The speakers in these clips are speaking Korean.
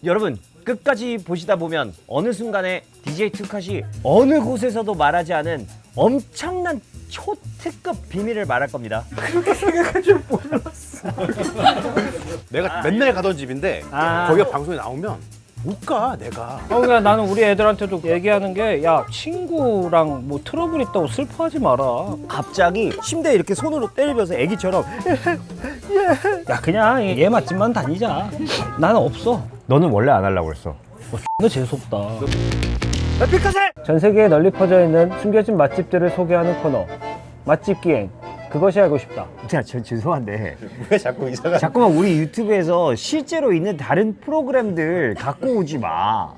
여러분 끝까지 보시다 보면 어느 순간에 DJ 투컷이 어느 곳에서도 말하지 않은 엄청난 초특급 비밀을 말할 겁니다. 그렇게 생각할 줄 몰랐어. 내가 맨날 가던 집인데 거기가 방송에 나오면 못 가, 내가. 그러니까 나는 우리 애들한테도 얘기하는 게 야 친구랑 뭐 트러블 있다고 슬퍼하지 마라. 갑자기 침대에 이렇게 손으로 때리면서 애기처럼 야 그냥 얘 맛집만 다니자. 나는 없어. 너는 원래 안 하려고 했어. 너 재수없다. 에픽하세! 전 세계에 널리 퍼져 있는 숨겨진 맛집들을 소개하는 코너 맛집 기행. 그것이 알고 싶다. 자, 저 죄송한데 왜 자꾸 이상한. 자꾸만 우리 유튜브에서 실제로 있는 다른 프로그램들 갖고 오지 마.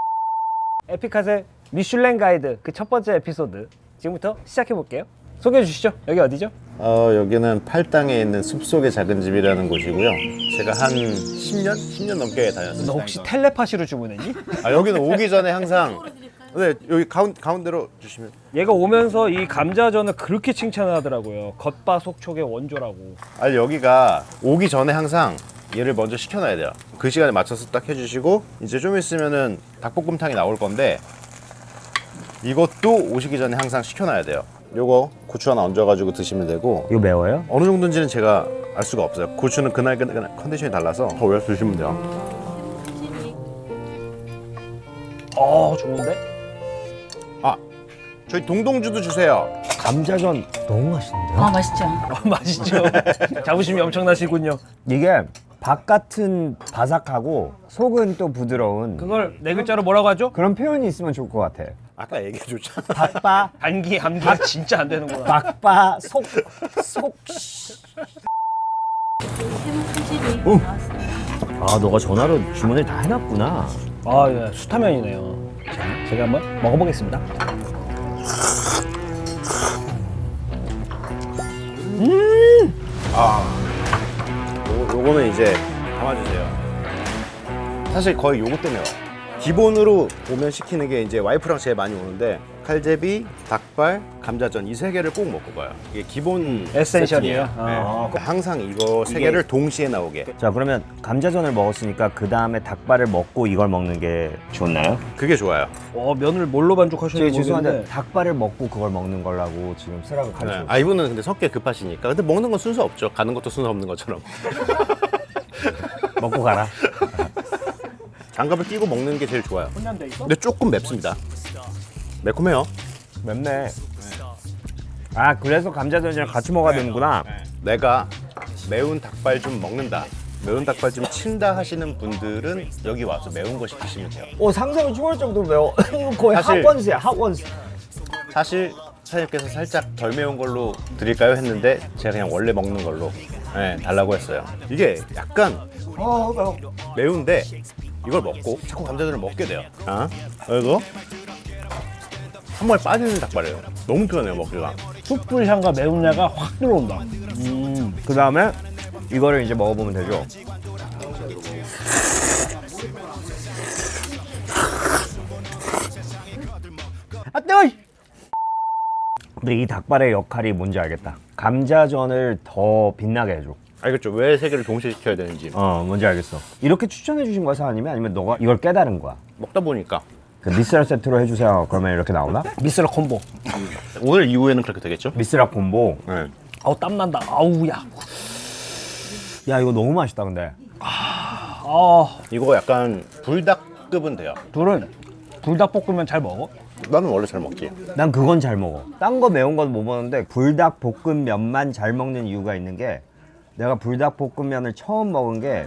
에픽하세 미슐랭 가이드 그 첫 번째 에피소드 지금부터 시작해 볼게요. 소개해 주시죠. 여기 어디죠? 여기는 팔당에 있는 숲속의 작은 집이라는 곳이고요. 제가 한 10년 넘게 다녔어요. 너 혹시 텔레파시로 주문했니? 여기는 오기 전에 항상 네, 여기 가운데로 주시면. 얘가 오면서 이 감자전을 그렇게 칭찬하더라고요. 겉바속촉의 원조라고. 아니 여기가 오기 전에 항상 얘를 먼저 시켜놔야 돼요. 그 시간에 맞춰서 딱 해주시고 이제 좀 있으면은 닭볶음탕이 나올 건데 이것도 오시기 전에 항상 시켜놔야 돼요. 요거 고추 하나 얹어가지고 드시면 되고 이거 매워요? 어느 정도인지는 제가 알 수가 없어요. 고추는 그날 컨디션이 달라서 더 올려 주시면 돼요. 좋은데? 저희 동동주도 주세요. 감자전 너무 맛있는데요? 아 맛있죠. 맛있죠. 자부심이 엄청나시군요. 이게 바깥은 바삭하고 속은 또 부드러운 그걸 네 글자로 뭐라고 하죠? 그런 표현이 있으면 좋을 것 같아. 아까 얘기해줬잖아. 박바, 암기 진짜 안 되는구나. 박바, 속. 아, 너가 전화로 주문을 다 해놨구나. 아, 예, 수타면이네요. 자, 제가 한번 먹어보겠습니다. 요거는 이제 담아주세요. 사실 거의 요거 때문에 와요. 기본으로 오면 시키는 게 이제 와이프랑 제일 많이 오는데 칼제비, 닭발, 감자전 이 세 개를 꼭 먹고 가요. 이게 기본 에센셜이에요? 세팅이에요. 네. 항상 이거 세 개를 동시에 나오게. 자, 그러면 감자전을 먹었으니까 그 다음에 닭발을 먹고 이걸 먹는 게 좋나요? 그게 좋아요. 면을 뭘로 만족하시는지 죄송한데 모르겠는데. 닭발을 먹고 그걸 먹는 거라고 지금 쓰라고 가르쳐. 네. 이분은 근데 성격 급하시니까. 근데 먹는 건 순서 없죠. 가는 것도 순서 없는 것처럼. 먹고 가라. 장갑을 끼고 먹는 게 제일 좋아요. 혼난데 이거? 근데 조금 맵습니다. 매콤해요. 맵네. 아, 그래서 감자전이랑 같이 먹어야 되는구나. 내가 매운 닭발 좀 먹는다, 매운 닭발 좀 친다 하시는 분들은 여기 와서 매운 거 시키시면 돼요. 상상이 추월 정도로 매워. 이거 거의 사실- 핫원스야, 핫원스. 사실 사장님께서 살짝 덜 매운 걸로 드릴까요 했는데 제가 그냥 원래 먹는 걸로 달라고 했어요. 이게 약간 매워. 매운데 이걸 먹고 자꾸 감자전을 먹게 돼요. 그래서 한 번에 빠지는 닭발이에요. 너무 편해요, 먹기가. 숯불 향과 매운 향가 확 들어온다. 그 다음에 이거를 이제 먹어보면 되죠. 아, 뜨거! 근데 이 닭발의 역할이 뭔지 알겠다. 감자전을 더 빛나게 해줘. 알겠죠? 왜 세 개를 동시에 시켜야 되는지. 뭔지 알겠어. 이렇게 추천해 주신 거야, 사장님이? 아니면 너가 이걸 깨달은 거야? 먹다 보니까 그 미스라 세트로 해주세요. 그러면 이렇게 나오나? 미스라 콤보. 오늘 이후에는 그렇게 되겠죠? 미스라 콤보. 네. 아우 땀난다. 아우 야. 야, 이거 너무 맛있다, 근데. 이거 약간 불닭급은 돼요. 둘은 불닭볶음면 잘 먹어? 나는 원래 잘 먹지. 난 그건 잘 먹어. 딴 거 매운 건 못 먹는데 불닭볶음면만 잘 먹는 이유가 있는 게 내가 불닭볶음면을 처음 먹은 게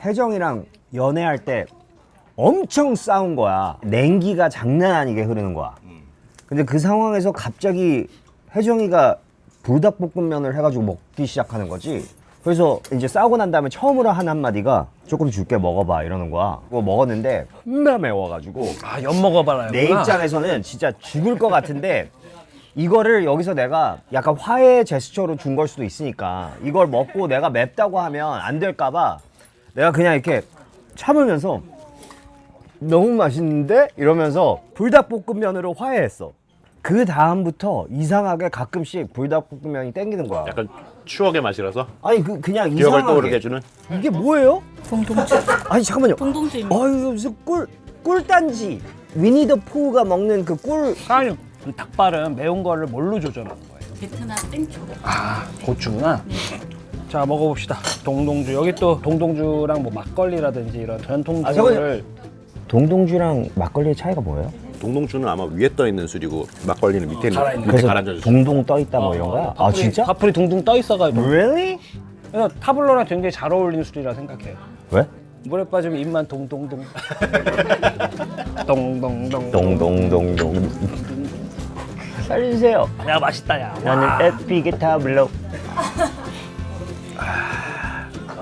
혜정이랑 연애할 때 엄청 싸운 거야. 냉기가 장난 아니게 흐르는 거야. 근데 그 상황에서 갑자기 혜정이가 불닭볶음면을 해가지고 먹기 시작하는 거지. 그래서 이제 싸우고 난 다음에 처음으로 한 한마디가 조금 줄게 먹어봐 이러는 거야. 그거 먹었는데 겁나 매워가지고 연 먹어봐라. 내 입장에서는 진짜 죽을 것 같은데 이거를 여기서 내가 약간 화해 제스처로 준 걸 수도 있으니까 이걸 먹고 내가 맵다고 하면 안 될까 봐 내가 그냥 이렇게 참으면서 너무 맛있는데? 이러면서 불닭볶음면으로 화해했어. 그 다음부터 이상하게 가끔씩 불닭볶음면이 땡기는 거야. 약간 추억의 맛이라서 아니 그냥 기억을 이상하게. 떠오르게 해주는. 이게 뭐예요? 동동주. 아니 잠깐만요. 동동주입니다. 아유 무슨 꿀단지. 위니더푸가 먹는 그 꿀. 사장님, 그 닭발은 매운 거를 뭘로 조절하는 거예요? 베트남 땡초. 고추구나. 자, 먹어봅시다. 동동주. 여기 또 동동주랑 뭐 막걸리라든지 이런 전통주를 동동주랑 막걸리의 차이가 뭐예요? 동동주는 아마 위에 떠 있는 술이고 막걸리는 밑에 있는 가라앉는. 밑에 그래서 가라앉아 술. 동동 떠 있다 뭐 이런 거야? 아 진짜? 파풀이 둥둥 떠 있어가지고. Really? 그래서 타블로랑 굉장히 잘 어울리는 술이라 생각해요. 왜? 물에 빠지면 입만 동동동. 동동동. 동동동동. 살려주세요. 야, 맛있다, 야. 나는 에피게 타블로.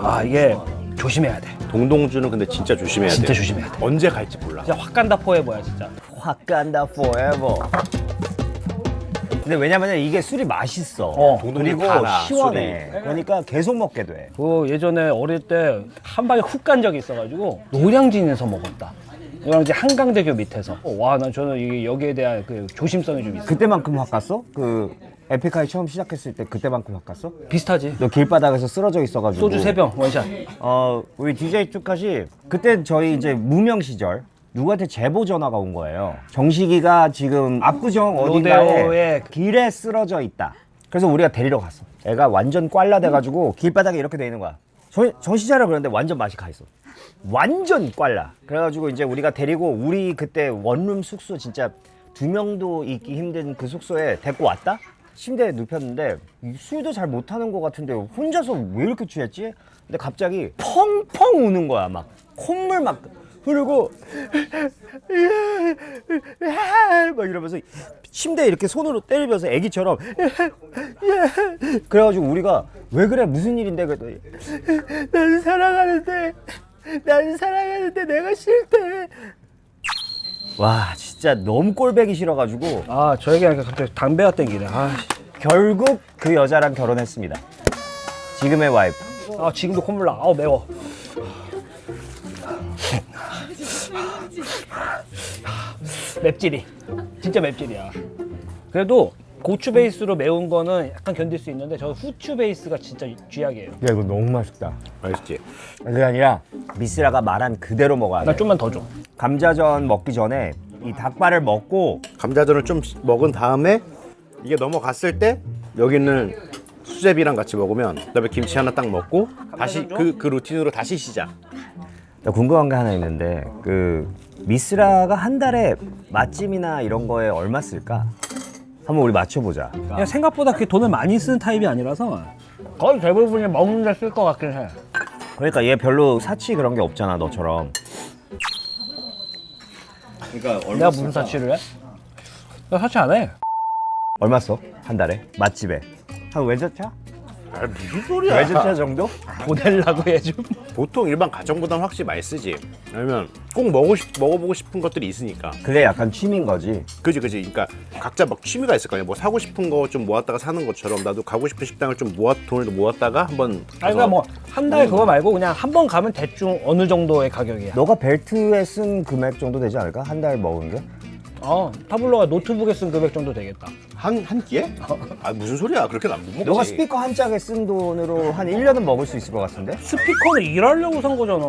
아, 이게 조심해야 돼. 동동주는 근데 진짜 조심해야 돼. 진짜 조심해야 돼. 언제 갈지 몰라. 진짜 확 간다 포에버야, 진짜. 확 간다 forever. 근데 왜냐면 이게 술이 맛있어. 동동이 그리고 달아, 시원해. 그러니까 계속 먹게 돼. 그 예전에 어릴 때 한 방에 훅 간 적이 있어가지고 노량진에서 먹었다. 노량진 한강대교 밑에서. 와, 난 저는 이게 여기에 대한 그 조심성이 좀 있어. 그때만큼 확 갔어? 그 에픽하이 처음 시작했을 때 그때만큼 확 갔어? 비슷하지? 너 길바닥에서 쓰러져 있어가지고. 소주 3병 원샷. 우리 DJ 뚜카시 그때 저희 이제 무명 시절 누구한테 제보 전화가 온 거예요. 정식이가 지금 압구정 어딘가에 로데오에 길에 쓰러져 있다. 그래서 우리가 데리러 갔어. 애가 완전 꽐라 돼가지고 길바닥에 이렇게 돼 있는 거야. 정시자라 그러는데 완전 맛이 가 있어. 완전 꽐라. 그래가지고 이제 우리가 데리고 우리 그때 원룸 숙소 진짜 2명도 있기 힘든 그 숙소에 데리고 왔다? 침대에 눕혔는데 술도 잘 못하는 것 같은데 혼자서 왜 이렇게 취했지? 근데 갑자기 펑펑 우는 거야. 막 콧물 막 흐르고 막 이러면서 침대에 이렇게 손으로 때리면서 애기처럼 그래가지고 우리가 왜 그래 무슨 일인데 그랬더니 나는 사랑하는데 내가 싫대. 와 진짜 너무 꼴배기 싫어가지고 아, 저 얘기하니까 갑자기 담배가 땡기네. 아, 결국 그 여자랑 결혼했습니다. 지금의 와이프. 아, 지금도 콧물 나. 아우, 매워. 맵찔이. 진짜 맵찔이야. 그래도 고추 베이스로 매운 거는 약간 견딜 수 있는데 저 후추 베이스가 진짜 쥐약이에요. 야 이거 너무 맛있다. 맛있지? 그게 아니라 미스라가 말한 그대로 먹어야 나 돼. 좀만 더 줘. 감자전 먹기 전에 이 닭발을 먹고 감자전을 좀 먹은 다음에 이게 넘어갔을 때 여기는 수제비랑 같이 먹으면 그다음에 김치 하나 딱 먹고 다시 그 루틴으로 다시 시작. 나 궁금한 게 하나 있는데 그 미스라가 한 달에 맛집이나 이런 거에 얼마 쓸까? 한번 우리 맞춰보자. 그냥 생각보다 그렇게 돈을 많이 쓰는 타입이 아니라서 거의 대부분이 먹는 데 쓸 것 같긴 해. 그러니까 얘 별로 사치 그런 게 없잖아 너처럼. 그러니까 내가 무슨 사치를 해? 나 사치 안 해. 얼마 써? 한 달에? 맛집에? 한 외제차? 아, 무슨 소리야? 외제차 정도? 보내려고 해 좀. 보통 일반 가정보다는 확실히 많이 쓰지. 왜냐면 꼭 먹어보고 싶은 것들이 있으니까. 그게 약간 취미인 거지. 그지. 그러니까 각자 막 취미가 있을 거 아니야. 뭐 사고 싶은 거 좀 모았다가 사는 것처럼 나도 가고 싶은 식당을 좀 돈을 모았다가 한번. 아니, 그러니까 뭐 한 달 그거 말고 그냥 한 번 가면 대충 어느 정도의 가격이야. 너가 벨트에 쓴 금액 정도 되지 않을까? 한 달 먹은 게? 타블로가 노트북에 쓴 금액 정도 되겠다. 한 끼에? 아 무슨 소리야? 그렇게 안 먹지. 너가 스피커 한 짝에 쓴 돈으로 한 1년은 먹을 수 있을 것 같은데? 스피커는 일하려고 산 거잖아.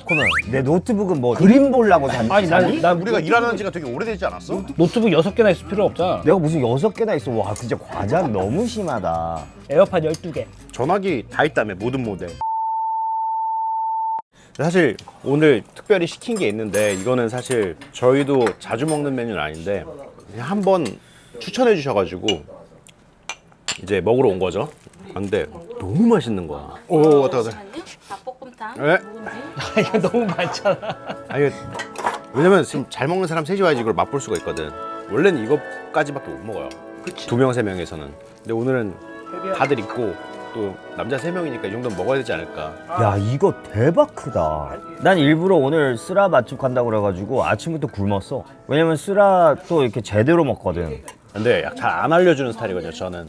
그러면 내 노트북은 뭐 그림 보려고 산 아니, 난 우리가 일하는 지가 되게 오래되지 않았어? 노트북 6개나 있을 필요 없잖아. 내가 무슨 6개나 있어. 와 진짜 과장 너무 심하다. 에어팟 12개. 전화기 다 있다며 모든 모델. 사실 오늘 특별히 시킨 게 있는데 이거는 사실 저희도 자주 먹는 메뉴는 아닌데 그냥 한번 추천해 주셔가지고 이제 먹으러 온 거죠. 근데 너무 맛있는 거야. 오 왔다. 잠시만요. 닭볶음탕 네. 묵은지. 이거 너무 많잖아. 아니 왜냐면 지금 잘 먹는 사람 셋이 와야지 이걸 맛볼 수가 있거든. 원래는 이거까지밖에 못 먹어요. 그치. 2명 3명에서는. 근데 오늘은 다들 있고 또 남자 3명이니까 이 정도는 먹어야 되지 않을까. 야 이거 대박 크다. 난 일부러 오늘 쓰라 맛집 간다고 그래가지고 아침부터 굶었어. 왜냐면 쓰라 또 이렇게 제대로 먹거든. 근데 잘 안 알려주는 스타일이거든요. 저는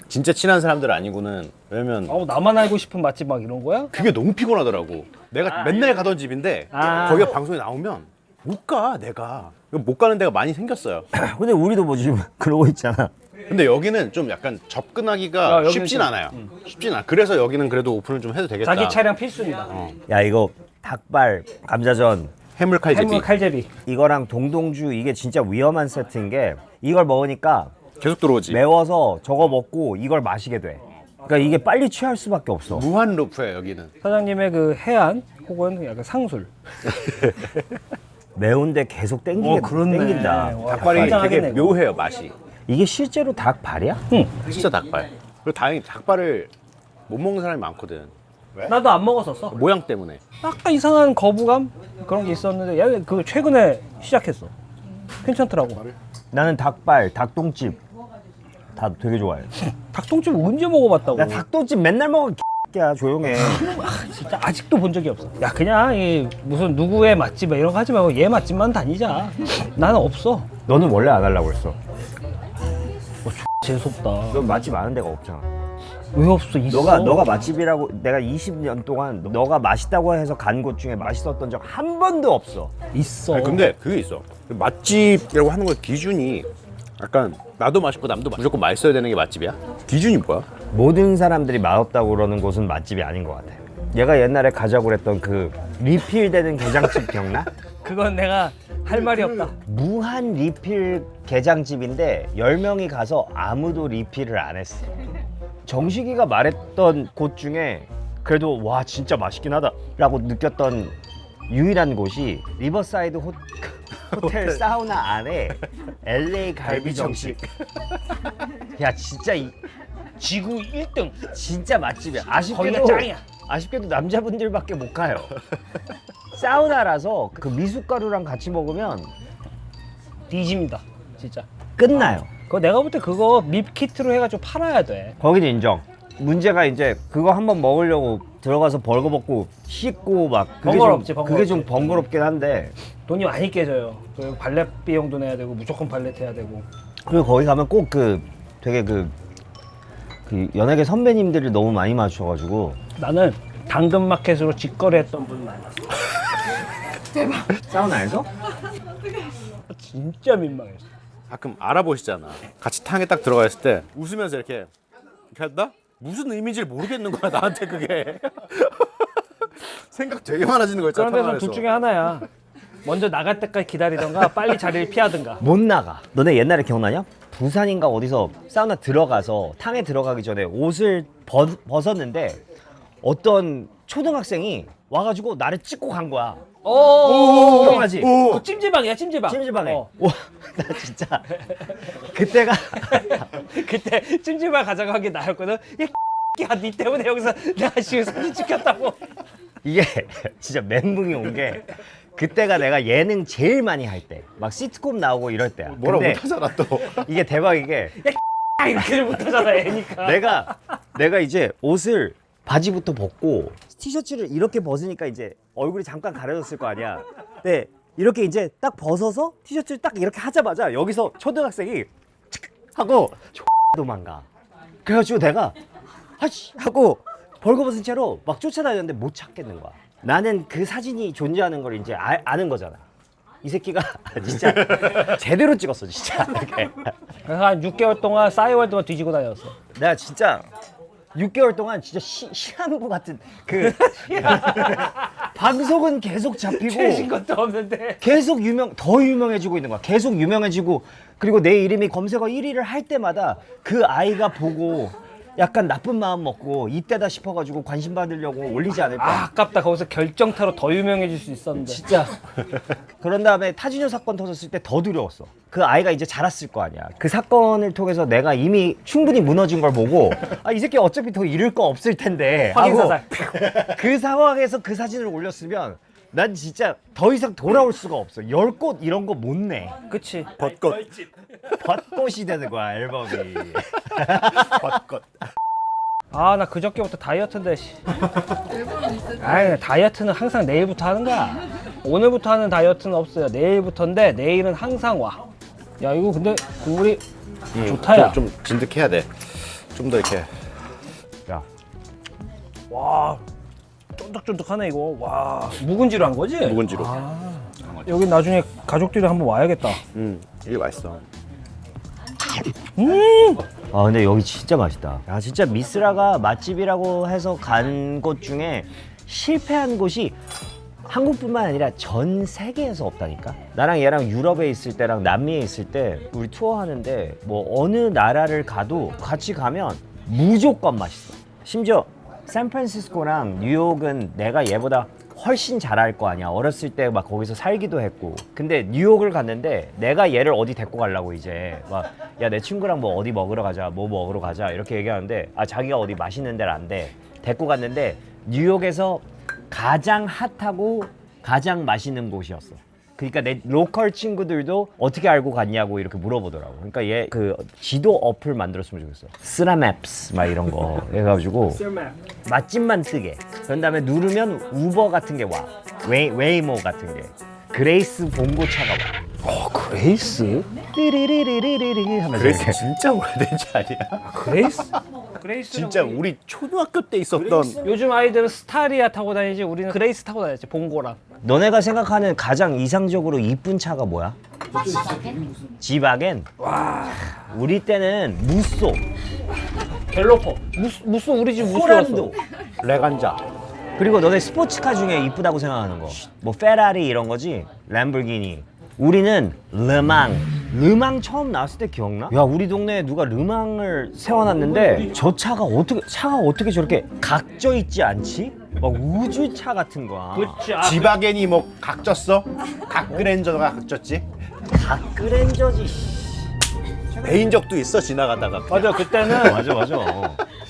진짜 친한 사람들 아니고는. 왜냐면 나만 알고 싶은 맛집 막 이런 거야? 그게 너무 피곤하더라고. 내가 맨날 가던 집인데 아. 거기가 방송에 나오면 못 가, 내가. 못 가는 데가 많이 생겼어요. 근데 우리도 뭐 지금 그러고 있잖아. 근데 여기는 좀 약간 접근하기가 여기는 쉽진 좀, 않아요. 쉽진 않아. 그래서 여기는 그래도 오픈을 좀 해도 되겠다. 자기 차량 필수입니다. 야 이거 닭발, 감자전 해물 칼제비. 해물 칼제비. 이거랑 동동주 이게 진짜 위험한 세트인 게 이걸 먹으니까 계속 들어오지. 매워서 저거 먹고 이걸 마시게 돼. 그러니까 이게 빨리 취할 수밖에 없어. 무한 루프예요, 여기는. 사장님의 그 해안 혹은 약간 상술. 매운데 계속 땡긴다. 와, 닭발이 되게 환장하겠네, 이거. 묘해요, 맛이. 이게 실제로 닭발이야? 진짜 닭발. 그리고 다행히 닭발을 못 먹는 사람이 많거든. 나도 안 먹었었어. 모양 때문에. 약간 이상한 거부감 그런 게 있었는데 야, 그 최근에 시작했어. 괜찮더라고. 나는 닭발, 닭똥집 다 되게 좋아해. 닭똥집 언제 먹어봤다고? 나 닭똥집 맨날 먹어. 야 조용해. 진짜 아직도 본 적이 없어. 야 그냥 이 무슨 누구의 맛집 이런 거 하지 말고 얘 맛집만 다니자. 나는 없어. 너는 원래 안 하려고 했어. 재수없다. 넌 맛집 아는 데가 없잖아. 왜 없어? 있어. 너가 맛집이라고 내가 20년 동안 너가 맛있다고 해서 간 곳 중에 맛있었던 적 한 번도 없어. 있어. 아니, 근데 그게 있어. 맛집이라고 하는 거 기준이 약간 나도 맛있고 남도 무조건 맛있어야 되는 게 맛집이야? 기준이 뭐야? 모든 사람들이 맛없다고 그러는 곳은 맛집이 아닌 것 같아. 얘가 옛날에 가자고 그랬던 그 리필되는 게장집 기억나? 그건 내가 할 말이 없다. 무한 리필 게장집인데 10명이 가서 아무도 리필을 안 했어. 정식이가 말했던 곳 중에 그래도 와 진짜 맛있긴 하다 라고 느꼈던 유일한 곳이 리버사이드 호텔 사우나 안에 LA 갈비 정식. 야 진짜 지구 1등. 진짜 맛집이야. 거기가 짱이야. 아쉽게도 남자분들밖에 못 가요. 사우나라서 그 미숫가루랑 같이 먹으면 뒤집니다. 진짜. 끝나요. 그거 내가 볼 때 그거 밉키트로 해가지고 팔아야 돼. 거기는 인정. 문제가 이제 그거 한번 먹으려고 들어가서 벌거벗고 씻고 막 번거롭지, 그게 좀 번거롭긴 한데 돈이 많이 깨져요. 그리고 발렛 비용도 내야 되고 무조건 발렛 해야 되고. 그리고 거기 가면 꼭 그 되게 그 연예계 선배님들이 너무 많이 마주쳐가지고 나는 당근마켓으로 직거래했던 분 만났어. 사우나에서? 진짜 민망했어. 가끔 알아보시잖아. 같이 탕에 딱 들어가 있을 때 웃으면서 이렇게 한다? 무슨 의미인지 모르겠는 거야 나한테 그게. 생각 되게 많아지는 거 있잖아. 그런 데서 탕 둘 안에서. 중에 하나야. 먼저 나갈 때까지 기다리던가 빨리 자리를 피하든가. 못 나가. 너네 옛날에 기억나냐? 부산인가 어디서 사우나 들어가서 탕에 들어가기 전에 옷을 벗었는데 어떤 초등학생이 와가지고 나를 찍고 간 거야. 기억나지? 그 찜질방이야 찜질방. 찜질방에. 어. 와, 나 진짜 그때가 그때 찜질방 가자고 한 게 나였거든. 야, 니 때문에 여기서 내가 지금 사진 찍혔다고. 이게 진짜 멘붕이 온 게 그때가 내가 예능 제일 많이 할 때 막 시트콤 나오고 이럴 때야. 뭐라 근데 못하잖아 또. 이게 대박인 게 이렇게를 못하잖아 애니까. 내가 이제 옷을 바지부터 벗고 티셔츠를 이렇게 벗으니까 이제 얼굴이 잠깐 가려졌을 거 아니야. 근데 이렇게 이제 딱 벗어서 티셔츠를 딱 이렇게 하자마자 여기서 초등학생이 칙 하고 도망가. 그래가지고 내가 하씨 하고 벌거벗은 채로 막 쫓아다녔는데 못 찾겠는 거야. 나는 그 사진이 존재하는 걸 이제 아는 거잖아. 이 새끼가 진짜 제대로 찍었어 진짜. 이렇게. 그래서 한 6개월 동안 싸이월드 동안 뒤지고 다녔어. 내가 진짜 6개월 동안 진짜 시한부 같은 그 방송은 계속 최신 잡히고 것도 없는데. 계속 더 유명해지고 있는 거야. 계속 유명해지고 그리고 내 이름이 검색어 1위를 할 때마다 그 아이가 보고 약간 나쁜 마음 먹고 이때다 싶어가지고 관심 받으려고 올리지 않을까. 아, 아깝다. 거기서 결정타로 더 유명해질 수 있었는데. 진짜. 그런 다음에 타지뇨 사건 터졌을 때 더 두려웠어. 그 아이가 이제 자랐을 거 아니야. 그 사건을 통해서 내가 이미 충분히 무너진 걸 보고 아, 이 새끼 어차피 더 잃을 거 없을 텐데 하고 확인사살. 그 상황에서 그 사진을 올렸으면 난 진짜 더 이상 돌아올 수가 없어. 열꽃 이런 거 못 내. 그치. 벚꽃. 벚꽃이 되는 거야 앨범이. 벚꽃. 아, 나 그저께부터 다이어트인데. 아이, 다이어트는 항상 내일부터 하는 거야. 오늘부터 하는 다이어트는 없어요. 내일부터인데 내일은 항상 와. 야, 이거 근데 국물이 좋다, 야. 좀 진득해야 돼. 좀 더 이렇게. 야, 와, 쫀득쫀득하네, 이거. 와. 묵은지로 한 거지? 묵은지로. 여기 나중에 가족들이 한번 와야겠다. 이게 맛있어. 아 근데 여기 진짜 맛있다. 야 진짜 미스라가 맛집이라고 해서 간 곳 중에 실패한 곳이 한국뿐만 아니라 전 세계에서 없다니까. 나랑 얘랑 유럽에 있을 때랑 남미에 있을 때 우리 투어하는데 뭐 어느 나라를 가도 같이 가면 무조건 맛있어. 심지어 샌프란시스코랑 뉴욕은 내가 얘보다 훨씬 잘할 거 아니야. 어렸을 때 막 거기서 살기도 했고. 근데 뉴욕을 갔는데 내가 얘를 어디 데리고 가려고 이제 막 야 내 친구랑 뭐 어디 먹으러 가자, 뭐 먹으러 가자 이렇게 얘기하는데 아 자기가 어디 맛있는 데를 안 돼. 데리고 갔는데 뉴욕에서 가장 핫하고 가장 맛있는 곳이었어. 그러니까 내 로컬 친구들도 어떻게 알고 갔냐고 이렇게 물어보더라고. 그러니까 얘 그 지도 어플 만들었으면 좋겠어. 쓰라맵스 막 이런 거 해가지고 맛집만 뜨게. 그런 다음에 누르면 우버 같은 게 와. 웨이모 같은 게. 그레이스 봉고차가 와. 그레이스? 띠리리리리리리 하면서 그래서 이렇게. 진짜 오래된지 아니야? 그레이스? 그레이스 진짜 우리 초등학교 때 있었던 요즘 아이들은 스타리아 타고 다니지 우리는 그레이스 타고 다녔지. 봉고랑. 너네가 생각하는 가장 이상적으로 이쁜 차가 뭐야? 지바겐? 와. 우리 때는 무쏘, 갤로퍼. 무쏘 우리 집 무쏘였어. 호란도. 레간자. 그리고 너네 스포츠카 중에 이쁘다고 생각하는 거. 뭐 페라리 이런 거지? 램보르기니. 우리는 르망 처음 나왔을 때 기억나? 야 우리 동네에 누가 르망을 세워놨는데 저 차가 어떻게 저렇게 각져 있지 않지? 막 우주차 같은 거야. 그치. 지바겐이 뭐 각졌어? 각그랜저가 각졌지? 각그랜저지. 배인 적도 있어 지나가다가. 맞아. 그때는 맞아.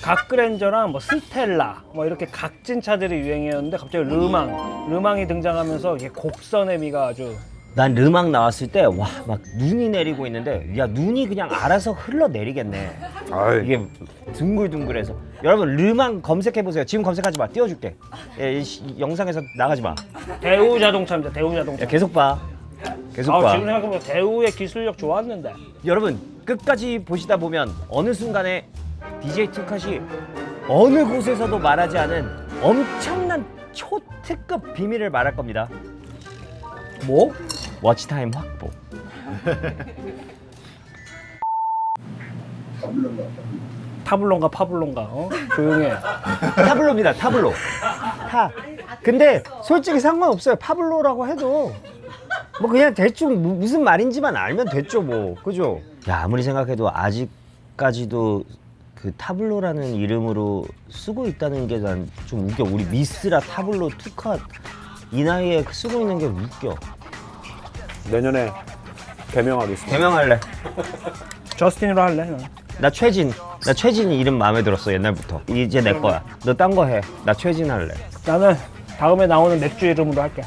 각그랜저랑 뭐 스텔라 뭐 이렇게 각진 차들이 유행이었는데 갑자기 르망이 등장하면서 이게 곡선의 미가 아주. 난 르망 나왔을 때 와 막 눈이 내리고 있는데 야 눈이 그냥 알아서 흘러내리겠네. 이게 둥글둥글해서. 여러분 르망 검색해보세요. 지금 검색하지 마. 띄워줄게. 영상에서 나가지 마. 대우 자동차입니다. 대우 자동차. 야, 계속 봐. 계속 봐. 지금 생각해보면 대우의 기술력 좋았는데. 여러분 끝까지 보시다 보면 어느 순간에 DJ 투컷이 어느 곳에서도 말하지 않은 엄청난 초특급 비밀을 말할 겁니다. 뭐? 워치타임 확보. 타블론가 파블론가 조용해. 타블로입니다. 타블로. 근데 솔직히 상관없어요. 파블로라고 해도 뭐 그냥 대충 무슨 말인지만 알면 됐죠 뭐. 그죠? 야 아무리 생각해도 아직까지도 그 타블로라는 이름으로 쓰고 있다는 게 난 좀 웃겨. 우리 미스라 타블로 투컷 이 나이에 쓰고 있는 게 웃겨. 내년에 개명하겠습니다. 개명할래. 저스틴으로 할래. 나 최진이 이름 마음에 들었어 옛날부터. 이제 내 거야. 너 딴 거 해. 나 최진 할래. 나는 다음에 나오는 맥주 이름으로 할게.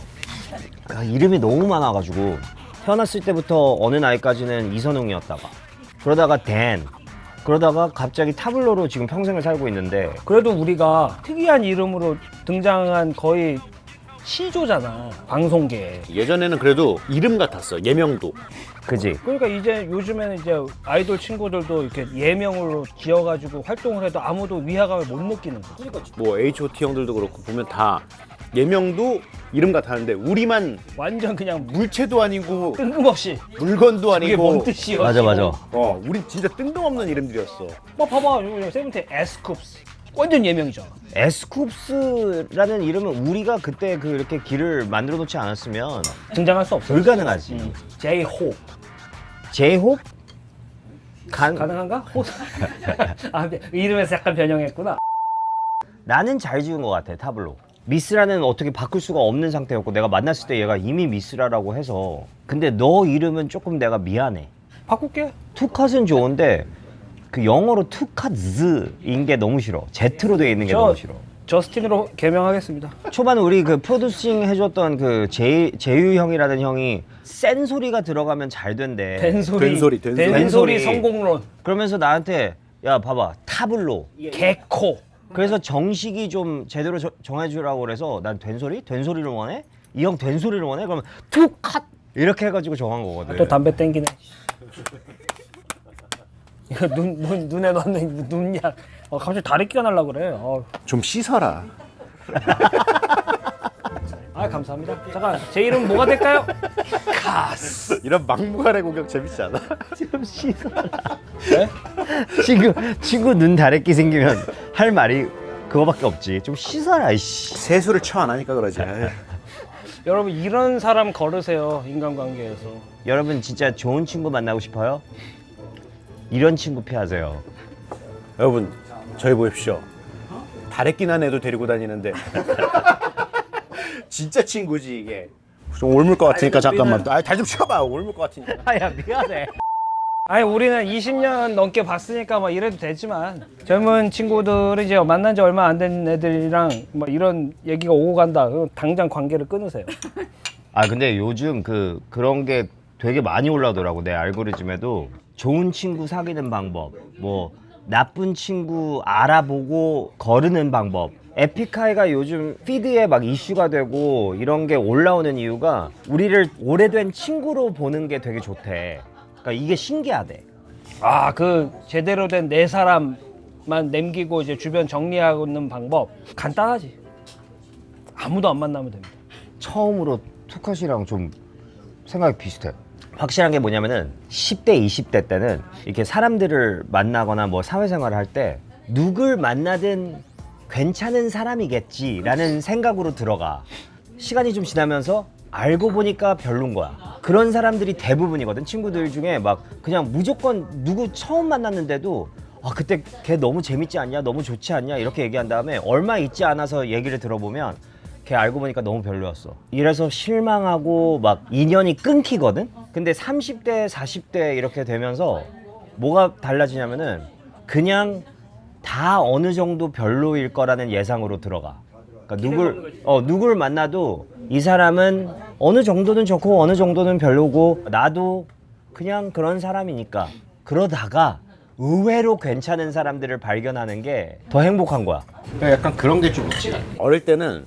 아, 이름이 너무 많아가지고 태어났을 때부터 어느 나이까지는 이선웅이었다가 그러다가 댄 그러다가 갑자기 타블로로 지금 평생을 살고 있는데 그래도 우리가 특이한 이름으로 등장한 거의 시조잖아, 방송계에. 예전에는 그래도 이름 같았어. 예명도. 그지? 그러니까 이제 요즘에는 이제 아이돌 친구들도 이렇게 예명으로 지어가지고 활동을 해도 아무도 위화감을 못 느끼는 거지. 뭐 H.O.T 형들도 그렇고 보면 다 예명도 이름 같았는데 우리만 완전 그냥 물체도 아니고 뜬금없이 물건도 이게 뭔 아니고. 뜻이야? 맞아. 우리 진짜 뜬금없는 이름들이었어. 뭐 봐봐, 이거 세븐틴 에스쿱스 완전 예명이잖아. 에스쿱스라는 이름은 우리가 그때 그 이렇게 길을 만들어 놓지 않았으면 등장할 수 없어. 불가능하지. 제이홉 제이홉? 가능한가? 아, 이름에서 약간 변형했구나. 나는 잘 지은 것 같아 타블로. 미스라는 어떻게 바꿀 수가 없는 상태였고 내가 만났을 때 얘가 이미 미스라라고 해서 근데 너 이름은 조금 내가 미안해. 바꿀게. 투컷은 좋은데 그 영어로 투컷즈인 게 너무 싫어. Z로 되어 있는 게 너무 싫어. 저스틴으로 개명하겠습니다. 초반 우리 그 프로듀싱 해줬던 그 제유 형이라는 형이 센 소리가 들어가면 잘 된대. 된소리 성공론. 그러면서 나한테 야 봐봐 타블로 개코. 그래서 정식이 좀 제대로 정해주라고 그래서 난 된소리를 원해? 이 형 된소리를 원해? 그러면 투컷 이렇게 해가지고 정한 거거든. 또 담배 땡기네. 이거 눈에 넣는 눈약. 갑자기 다리끼가 날라 그래. 좀 씻어라. 아 감사합니다. 잠깐 제 이름 뭐가 될까요? 이런 막무가내 공격 재밌지 않아? 좀 씻어라. 네? 친구 눈 다래끼 생기면 할 말이 그거밖에 없지. 좀 씻어라 이씨. 세수를 처 안 하니까 그러지. 여러분 이런 사람 걸으세요 인간관계에서. 여러분 진짜 좋은 친구 만나고 싶어요? 이런 친구 피하세요. 여러분 저희 보십시오. 다래끼난 애도 데리고 다니는데 진짜 친구지 이게. 좀 옮을 것 같으니까 잠깐만. 달 좀 쉬어봐. 옮을 것 같으니까. 아야 미안해. 아니 우리는 20년 넘게 봤으니까 뭐 이래도 되지만 젊은 친구들은 이제 만난 지 얼마 안 된 애들이랑 뭐 이런 얘기가 오고 간다. 그럼 당장 관계를 끊으세요. 아 근데 요즘 그런 게 되게 많이 올라오더라고. 내 알고리즘에도 좋은 친구 사귀는 방법, 뭐 나쁜 친구 알아보고 거르는 방법. 에픽하이가 요즘 피드에 막 이슈가 되고 이런 게 올라오는 이유가 우리를 오래된 친구로 보는 게 되게 좋대. 그러니까 이게 신기하대. 아 그 제대로 된 네 사람만 남기고 이제 주변 정리하는 방법 간단하지. 아무도 안 만나면 됩니다. 처음으로 투컷이랑 좀 생각이 비슷해. 확실한 게 뭐냐면은 10대, 20대 때는 이렇게 사람들을 만나거나 뭐 사회생활을 할 때 누굴 만나든 괜찮은 사람이겠지라는 생각으로 들어가. 시간이 좀 지나면서 알고 보니까 별론 거야. 그런 사람들이 대부분이거든. 친구들 중에 막 그냥 무조건 누구 처음 만났는데도 아 그때 걔 너무 재밌지 않냐, 너무 좋지 않냐 이렇게 얘기한 다음에 얼마 있지 않아서 얘기를 들어보면 걔 알고 보니까 너무 별로였어. 이래서 실망하고 막 인연이 끊기거든. 근데 30대 40대 이렇게 되면서 뭐가 달라지냐면은 그냥 다 어느 정도 별로일 거라는 예상으로 들어가. 그러니까 누굴 만나도 이 사람은 어느 정도는 좋고 어느 정도는 별로고 나도 그냥 그런 사람이니까. 그러다가 의외로 괜찮은 사람들을 발견하는 게 더 행복한 거야. 약간 그런 게 좀 있지. 어릴 때는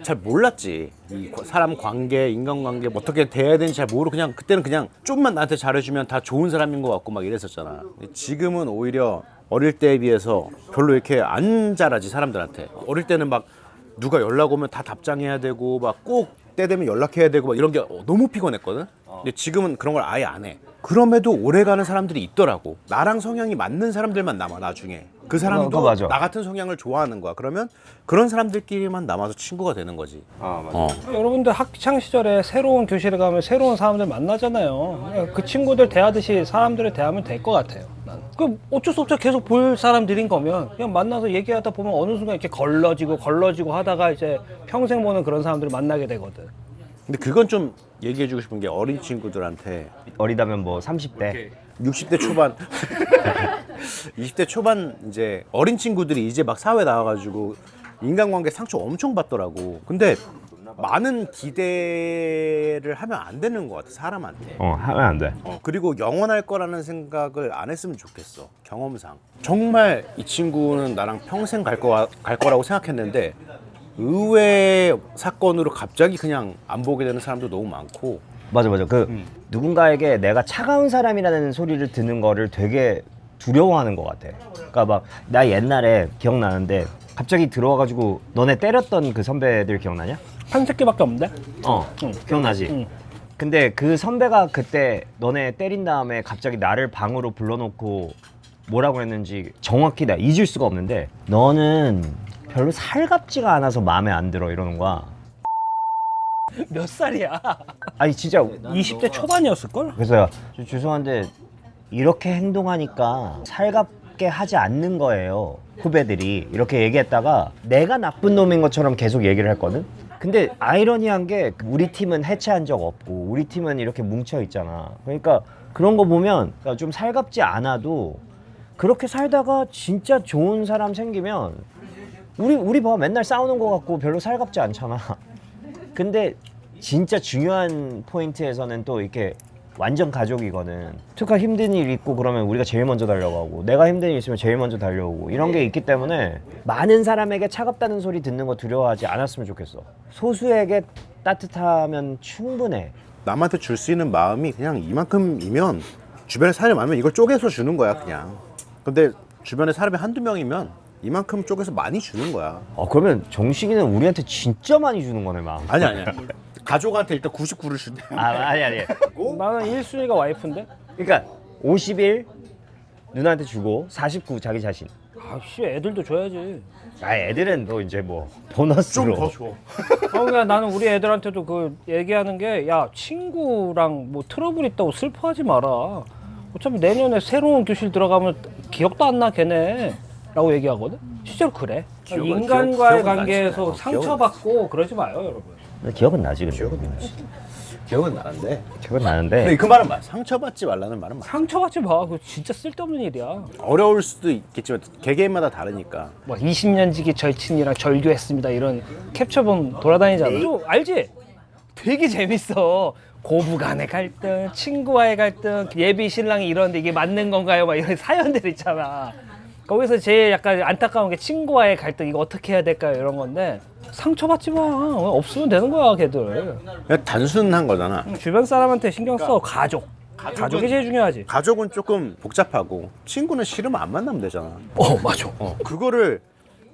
잘 몰랐지. 이 사람 관계, 인간관계 뭐 어떻게 대해야 되는지 잘 모르고 그냥 그때는 그냥 좀만 나한테 잘해주면 다 좋은 사람인 것 같고 막 이랬었잖아. 지금은 오히려 어릴 때에 비해서 별로 이렇게 안 잘하지 사람들한테. 어릴 때는 막 누가 연락 오면 다 답장해야 되고 막 꼭 때 되면 연락해야 되고 막 이런 게 너무 피곤했거든. 근데 지금은 그런 걸 아예 안 해. 그럼에도 오래가는 사람들이 있더라고. 나랑 성향이 맞는 사람들만 남아 나중에. 그 사람도 그거 맞아. 나 같은 성향을 좋아하는 거야. 그러면 그런 사람들끼리만 남아서 친구가 되는 거지. 여러분들 학창 시절에 새로운 교실에 가면 새로운 사람들 만나잖아요. 그냥 그 친구들 대하듯이 사람들을 대하면 될 것 같아요. 나는. 그 어쩔 수 없죠. 계속 볼 사람들인 거면 그냥 만나서 얘기하다 보면 어느 순간 이렇게 걸러지고 하다가 이제 평생 보는 그런 사람들을 만나게 되거든. 근데 그건 좀 얘기해주고 싶은 게 어린 친구들한테 어리다면 뭐 30대. 60대 초반 20대 초반 이제 어린 친구들이 이제 막 사회 나와가지고 인간관계 상처 엄청 받더라고. 근데 많은 기대를 하면 안 되는 것 같아 사람한테. 하면 안 돼. 그리고 영원할 거라는 생각을 안 했으면 좋겠어. 경험상 정말 이 친구는 나랑 평생 갈 거라고 생각했는데 의외의 사건으로 갑자기 그냥 안 보게 되는 사람도 너무 많고. 맞아. 누군가에게 내가 차가운 사람이라는 소리를 듣는 거를 되게 두려워하는 것 같아. 그러니까 막 나 옛날에 기억나는데 갑자기 들어와가지고 너네 때렸던 그 선배들 기억나냐? 한 새끼밖에 없는데? 기억나지? 근데 그 선배가 그때 너네 때린 다음에 갑자기 나를 방으로 불러놓고 뭐라고 했는지 정확히 나 잊을 수가 없는데 너는 별로 살갑지가 않아서 마음에 안 들어 이러는 거야. 몇 살이야? 아니 진짜 20대 초반이었을걸? 그래서 야, 죄송한데 이렇게 행동하니까 살갑게 하지 않는 거예요 후배들이. 이렇게 얘기했다가 내가 나쁜 놈인 것처럼 계속 얘기를 했거든. 근데 아이러니한 게 우리 팀은 해체한 적 없고 우리 팀은 이렇게 뭉쳐 있잖아. 그러니까 그런 거 보면 좀 살갑지 않아도 그렇게 살다가 진짜 좋은 사람 생기면 우리 봐 맨날 싸우는 거 같고 별로 살갑지 않잖아. 근데 진짜 중요한 포인트에서는 또 이렇게 완전 가족이거든. 특히 힘든 일 있고 그러면 우리가 제일 먼저 달려가고 내가 힘든 일 있으면 제일 먼저 달려오고 이런 게 있기 때문에 많은 사람에게 차갑다는 소리 듣는 거 두려워하지 않았으면 좋겠어. 소수에게 따뜻하면 충분해. 남한테 줄 수 있는 마음이 그냥 이만큼이면 주변에 사람이 많으면 이걸 쪼개서 주는 거야 그냥. 근데 주변에 사람이 한두 명이면 이만큼 쪼개서 많이 주는 거야. 그러면 정식이는 우리한테 진짜 많이 주는 거네 막. 아니야. 가족한테 일단 99를 준대. 아니. 나는 1순위가 와이프인데? 그러니까 51 누나한테 주고 49 자기 자신. 아씨 애들도 줘야지. 애들은 또 이제 뭐 보너스로. 좀 더 줘. 그러니까 나는 우리 애들한테도 그 얘기하는 게 야 친구랑 뭐 트러블 있다고 슬퍼하지 마라. 어차피 내년에 새로운 교실 들어가면 기억도 안 나 걔네 라고 얘기하거든. 실제로 그래. 인간과의 기억은 관계에서 나지. 상처받고 그러지 마요 여러분. 기억은 나지 근데. 기억은 나는데. 기억은 나는데. 근데 그 말은 상처받지 말라는 말은 상처받지 마. 그거 진짜 쓸데없는 일이야. 어려울 수도 있겠지만 개개인마다 다르니까. 뭐 20년 지기 절친이랑 절교했습니다 이런 캡처본 돌아다니잖아. 또 알지? 되게 재밌어. 고부간의 갈등, 친구와의 갈등, 예비 신랑이 이러는데 이게 맞는 건가요? 막 이런 사연들 있잖아. 거기서 제일 약간 안타까운 게 친구와의 갈등 이거 어떻게 해야 될까요? 이런 건데 상처받지 마. 없으면 되는 거야 걔들. 그냥 단순한 거잖아. 주변 사람한테 신경 써. 가족이 제일 중요하지. 가족은 조금 복잡하고 친구는 싫으면 안 만나면 되잖아. 맞아. 그거를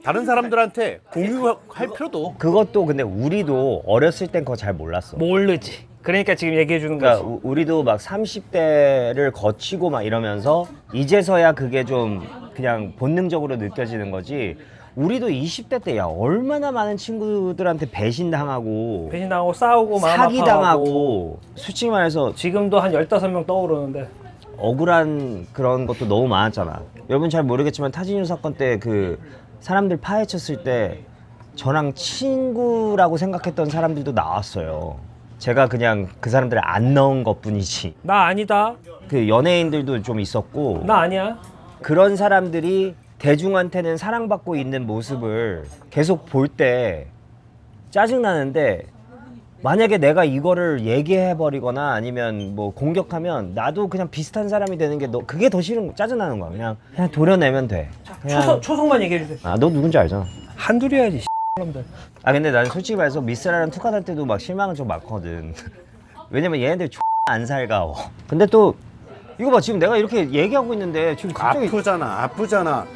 다른 사람들한테 공유할 필요도. 그것도 근데 우리도 어렸을 땐 그거 잘 몰랐어. 모르지. 그러니까 지금 얘기해 주는 그러니까 거지. 우리도 막 30대를 거치고 막 이러면서 이제서야 그게 좀 그냥 본능적으로 느껴지는 거지. 우리도 20대 때 야 얼마나 많은 친구들한테 배신당하고 배신당하고 싸우고 마음 사기당하고 솔직히 말해서 지금도 한 15명 떠오르는데 억울한 그런 것도 너무 많았잖아. 여러분 잘 모르겠지만 타진유 사건 때 그 사람들 파헤쳤을 때 저랑 친구라고 생각했던 사람들도 나왔어요. 제가 그냥 그 사람들을 안 넣은 것뿐이지. 나 아니다. 그 연예인들도 좀 있었고 나 아니야. 그런 사람들이 대중한테는 사랑받고 있는 모습을 계속 볼 때 짜증나는데 만약에 내가 이거를 얘기해버리거나 아니면 뭐 공격하면 나도 그냥 비슷한 사람이 되는 게 그게 더 싫은 거 짜증나는 거야. 그냥 도려내면 돼. 초성만 얘기해 주세요. 너 누군지 알잖아. 한둘이야지 놈들. 근데 나는 솔직히 말해서 미스라랑 투카할 때도 막 실망은 좀 많거든. 왜냐면 얘네들 안 살가워. 근데 또 이거 봐 지금 내가 이렇게 얘기하고 있는데 지금 갑자기 아프잖아.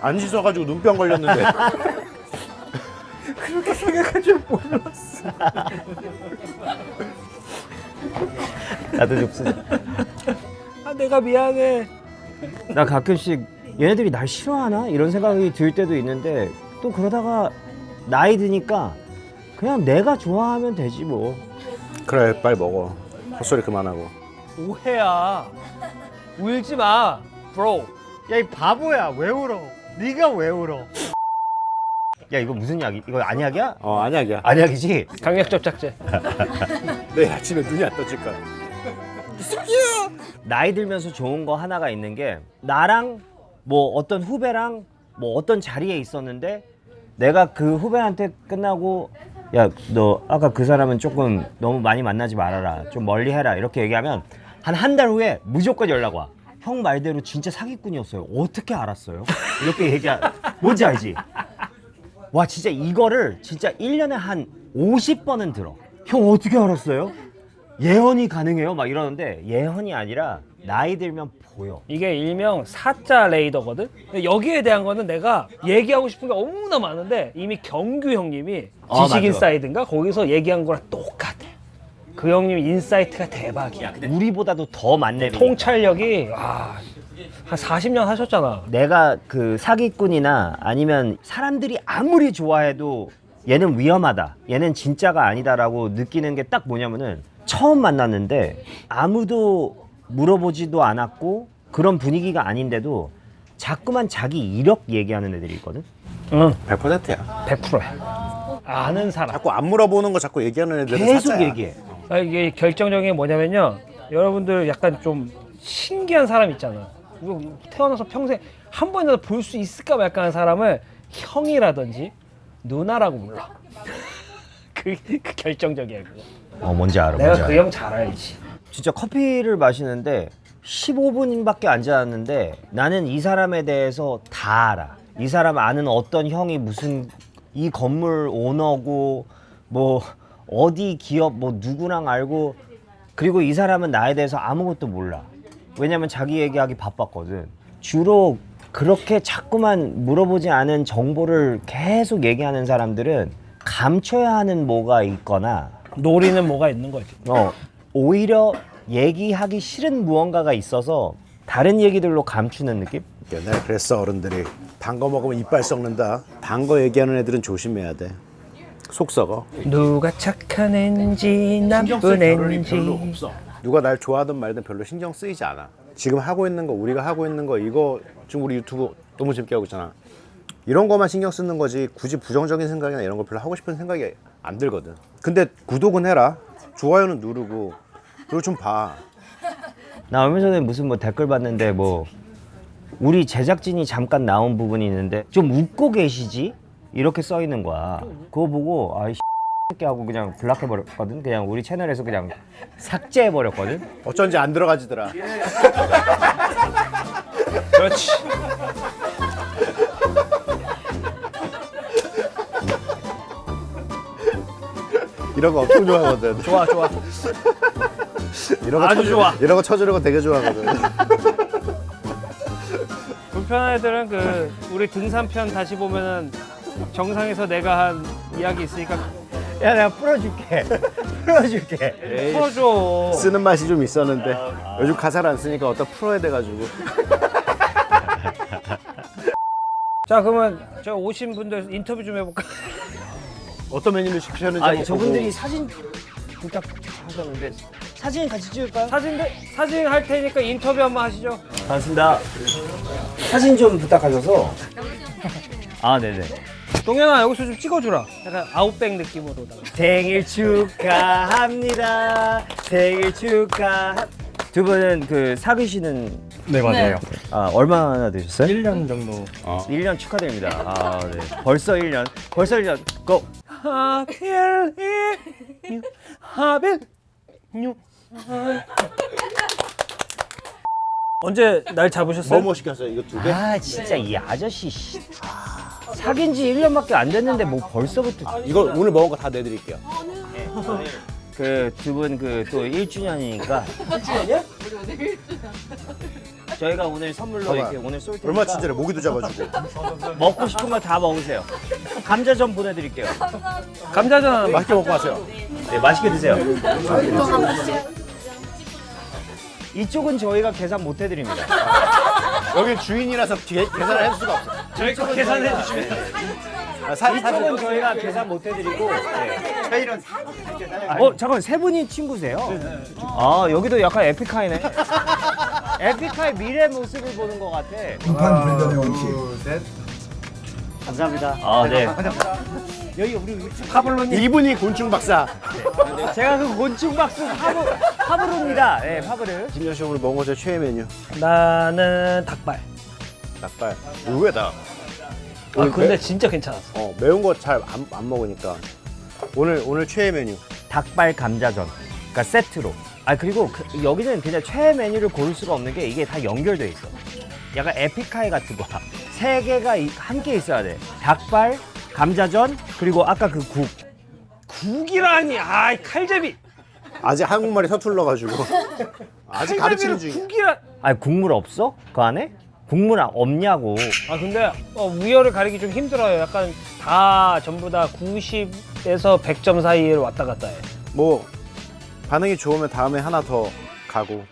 안 씻어가지고 눈병 걸렸는데. 그렇게 생각할 줄 몰랐어. 나도 좀 쓰자. 내가 미안해. 나 가끔씩 얘네들이 날 싫어하나 이런 생각이 들 때도 있는데 또 그러다가 나이 드니까 그냥 내가 좋아하면 되지 뭐. 그래 빨리 먹어. 헛소리 그만하고. 오해야. 울지 마, 브로. 야 이 바보야 왜 울어? 네가 왜 울어? 야 이거 무슨 약이? 이거 안약이야? 안약이야. 안약이지? 강력 접착제. 내일 아침에 눈이 안 떠질 거야. 나이 들면서 좋은 거 하나가 있는 게 나랑 뭐 어떤 후배랑 뭐 어떤 자리에 있었는데 내가 그 후배한테 끝나고 야 너 아까 그 사람은 조금 너무 많이 만나지 말아라 좀 멀리 해라 이렇게 얘기하면 한 달 후에 무조건 연락 와. 형 말대로 진짜 사기꾼이었어요. 어떻게 알았어요? 이렇게 뭔지 알지? 와 진짜 이거를 진짜 1년에 한 50번은 들어. 형 어떻게 알았어요? 예언이 가능해요? 막 이러는데 예언이 아니라 나이 들면 보여. 이게 일명 사자 레이더거든. 근데 여기에 대한 거는 내가 얘기하고 싶은 게 너무나 많은데 이미 경규 형님이 지식 맞아. 인사이드인가 거기서 얘기한 거랑 똑같아. 그 형님 인사이트가 대박이야. 우리보다도 더 많네. 통찰력이 한 40년 하셨잖아. 내가 그 사기꾼이나 아니면 사람들이 아무리 좋아해도 얘는 위험하다, 얘는 진짜가 아니다라고 느끼는 게 딱 뭐냐면은 처음 만났는데 아무도 물어보지도 않았고 그런 분위기가 아닌데도 자꾸만 자기 이력 얘기하는 애들이 있거든. 응, 100%야. 100%야. 아는 사람. 자꾸 안 물어보는 거 자꾸 얘기하는 애들은 계속 사자야. 얘기해. 이게 결정적인 게 뭐냐면요. 여러분들 약간 좀 신기한 사람 있잖아. 이거 태어나서 평생 한 번이라도 볼 수 있을까 말까 하는 사람을 형이라든지 누나라고 불러. 그 결정적이야 그거. 뭔지 알아. 내가 뭔지 그 알아. 형 잘 알지. 진짜 커피를 마시는데 15분밖에 안 지났는데 나는 이 사람에 대해서 다 알아. 이 사람 아는 어떤 형이 무슨 이 건물 오너고 뭐 어디 기업 뭐 누구랑 알고 그리고 이 사람은 나에 대해서 아무것도 몰라. 왜냐면 자기 얘기하기 바빴거든. 주로 그렇게 자꾸만 물어보지 않은 정보를 계속 얘기하는 사람들은 감춰야 하는 뭐가 있거나 놀이는 뭐가 있는 거지. 오히려 얘기하기 싫은 무언가가 있어서 다른 얘기들로 감추는 느낌? 옛날에 그랬어 어른들이. 단 거 먹으면 이빨 썩는다. 단 거 얘기하는 애들은 조심해야 돼. 속 썩어. 누가 착한 앤지 나쁜 앤지. 누가 날 좋아하든 말든 별로 신경 쓰이지 않아. 지금 하고 있는 거, 우리가 하고 있는 거, 이거 지금 우리 유튜브 너무 재밌게 하고 있잖아. 이런 거만 신경 쓰는 거지 굳이 부정적인 생각이나 이런 거 별로 하고 싶은 생각이 안 들거든. 근데 구독은 해라. 좋아요는 누르고 그리고 좀 봐. 나 얼마 전에 무슨 뭐 댓글 봤는데 뭐 우리 제작진이 잠깐 나온 부분이 있는데 좀 웃고 계시지? 이렇게 써 있는 거야. 그거 보고 아이 X 하고 그냥 블락해버렸거든. 그냥 우리 채널에서 그냥 삭제해버렸거든. 어쩐지 안 들어가지더라. 그렇지. 이런 거 엄청 좋아하거든. 좋아. 이런 거 아주 좋아. 이런 거 쳐주는 거 되게 좋아하거든. 불편한 애들은 그 우리 등산편 다시 보면은 정상에서 내가 한 이야기 있으니까 야 내가 풀어줄게. 풀어줄게. 풀어줘. 쓰는 맛이 좀 있었는데 요즘 가사를 안 쓰니까 어디다 풀어야 돼가지고. 자 그러면 저 오신 분들 인터뷰 좀 해볼까? 어떤 메뉴를 시키셨는지 아 한번 저분들이 보고. 사진 부탁하셨는데 사진 같이 찍을까요? 사진 할 테니까 인터뷰 한번 하시죠. 반갑습니다. 사진 좀 부탁하셔서. 아 네네. 동현아 여기서 좀 찍어주라. 약간 아웃백 느낌으로. 생일 축하합니다. 생일 두 분은 그 사귀시는. 네 맞아요. 아 얼마나 되셨어요? 1년 정도. 1년 축하드립니다. 아 네. 벌써 1년. 고. 하빌 뉴 언제 날 잡으셨어요? 뭐 시켰어요? 이거 두 개? 아 진짜 이 아저씨 씨. 사귄 지 1년밖에 안 됐는데 뭐 벌써부터. 이거 오늘 먹은 거 다 내드릴게요. 그 두 분 그 또 1주년이니까. 1주년이야? 저희가 오늘 선물로 봐봐. 이렇게 오늘 쏠 테니까 얼마 친절해. 모기도 잡아주고. 먹고 싶은 거 다 먹으세요. 감자전 보내드릴게요. 감자전 하나 맛있게 먹고 가세요. 네, 맛있게 드세요. 이쪽은 저희가 계산 못 해드립니다. 여기 주인이라서 계산을 해줄 수가 없어. 저희 거 계산해 주시면 이쪽은 저희가 계산 못 해드리고. 네. 잠깐 세 분이 친구세요? 아 여기도 약간 에픽하이네. 에픽하이 미래 모습을 보는 것 같아. 등판 불변의 원칙. 감사합니다. 아 네. 파블로님 이분이 곤충 박사. 제가 그 곤충 박스 파브르입니다. 네 파브르. 김현 씨 오늘 먹은 거 최애 메뉴. 나는 닭발. 닭발. 의외다. 아 근데 진짜 괜찮았어. 매운 거 잘 안 먹으니까. 오늘 최애 메뉴. 닭발 감자전. 그러니까 세트로. 아 그리고 여기는 그냥 최애 메뉴를 고를 수가 없는 게 이게 다 연결돼 있어. 약간 에픽하이 같은 거야. 세 개가 함께 있어야 돼. 닭발, 감자전, 그리고 아까 그 국. 국이라니. 아 칼제비. 아직 한국말이 서툴러가지고. 아직 가르치는 중이야. 국이라. 아 국물 없어? 그 안에? 국물 없냐고. 아 근데 우열을 가리기 좀 힘들어요. 약간 다 전부 다 90에서 100점 사이에 왔다 갔다 해. 뭐 반응이 좋으면 다음에 하나 더 가고.